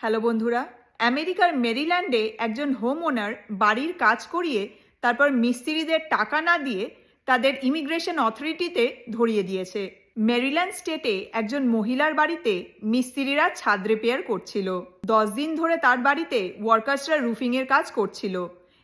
Hello বন্ধুরা, আমেরিকার মেরিল্যান্ডে একজন হোম ওনার বাড়ির কাজ করিয়ে তারপর মিস্ত্রিদের টাকা না দিয়ে তাদের ইমিগ্রেশন অথরিটিতে ধরিয়ে দিয়েছে। মেরিল্যান্ড স্টেটে একজন মহিলার বাড়িতে মিস্ত্রিরা ছাদ রিপেয়ার করছিল। 10 দিন ধরে তার বাড়িতে ওয়ার্কার্সরা রুফিংয়ের কাজ করছিল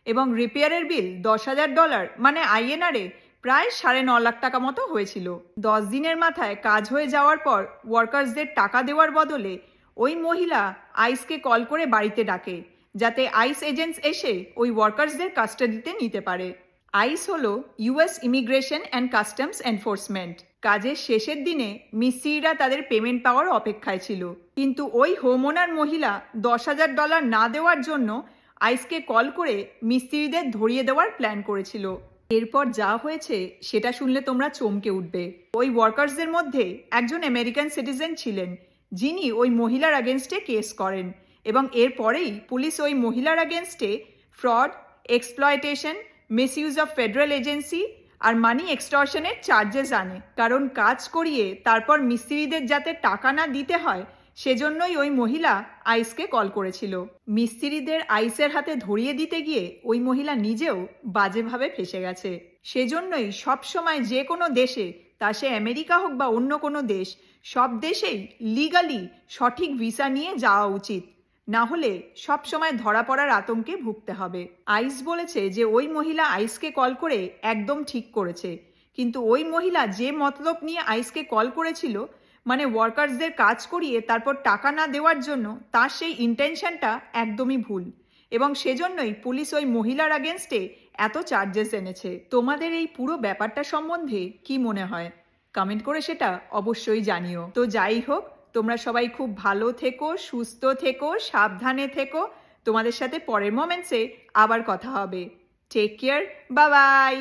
এবং রিপেয়ারের বিল $10,000 মানে আইএনআরে প্রায় 9.5 লাখ টাকা মতো হয়েছিল। 10 দিনের মাথায় কাজ হয়ে যাওয়ার পর ওয়ার্কার্সদের টাকা দেওয়ার বদলে ওই মহিলা আইসকে কল করে বাড়িতে ডাকে, যাতে আইস এজেন্টস এসে ওই ওয়ার্কার্সদের কাস্টাডিতে নিতে পারে। আইস হলো US immigration and customs enforcement. কাজের শেষের দিনে মিস্ত্রিরা তাদের পেমেন্ট পাওয়ার অপেক্ষায় ছিল, কিন্তু ওই হোম ওনার মহিলা $10,000 না দেওয়ার জন্য আইসকে কল করে মিস্ত্রিদের ধরিয়ে দেওয়ার প্ল্যান করেছিল। এরপর যা হয়েছে সেটা শুনলে তোমরা চমকে উঠবে। ওই ওয়ার্কার্সদের মধ্যে একজন আমেরিকান সিটিজেন ছিলেন, যিনি ওই মহিলার আগেনস্টে কেস করেন এবং এরপরেই পুলিশ ওই মহিলার আগেনস্টে fraud, exploitation, misuse of federal agency আর মানি এক্সটর্শনের চার্জেস আনে। কারণ কাজ করিয়ে তারপর মিস্ত্রিদের যাতে টাকা না দিতে হয় সেজন্যই ওই মহিলা আইসকে কল করেছিল। মিস্ত্রিদের আইসের হাতে ধরিয়ে দিতে গিয়ে ওই মহিলা নিজেও বাজেভাবে ফেসে গেছে। সেজন্যই সবসময় যে কোনো দেশে, তা সে আমেরিকা হোক বা অন্য কোনো দেশ, সব দেশেই লিগালি সঠিক ভিসা নিয়ে যাওয়া উচিত, না হলে সব সময় ধরা পড়ার আতঙ্কে ভুগতে হবে। আইস বলেছে যে ওই মহিলা আইসকে কল করে একদম ঠিক করেছে, কিন্তু ওই মহিলা যে মতলব নিয়ে আইসকে কল করেছিল, মানে ওয়ার্কার্সদের কাজ করিয়ে তারপর টাকা না দেওয়ার জন্য, তার সেই ইন্টেনশনটা একদমই ভুল এবং সেজন্যই পুলিশ ওই মহিলার আগেনস্টে এত চার্জেস এনেছে। তোমাদের এই পুরো ব্যাপারটা সম্বন্ধে কি মনে হয়? কমেন্ট করে সেটা অবশ্যই জানিও। তো যাই হোক, তোমরা সবাই খুব ভালো থেকো, সুস্থ থেকো, সাবধানে থেকো। তোমাদের সাথে পরের মোমেন্টসে আবার কথা হবে। Take care, bye by.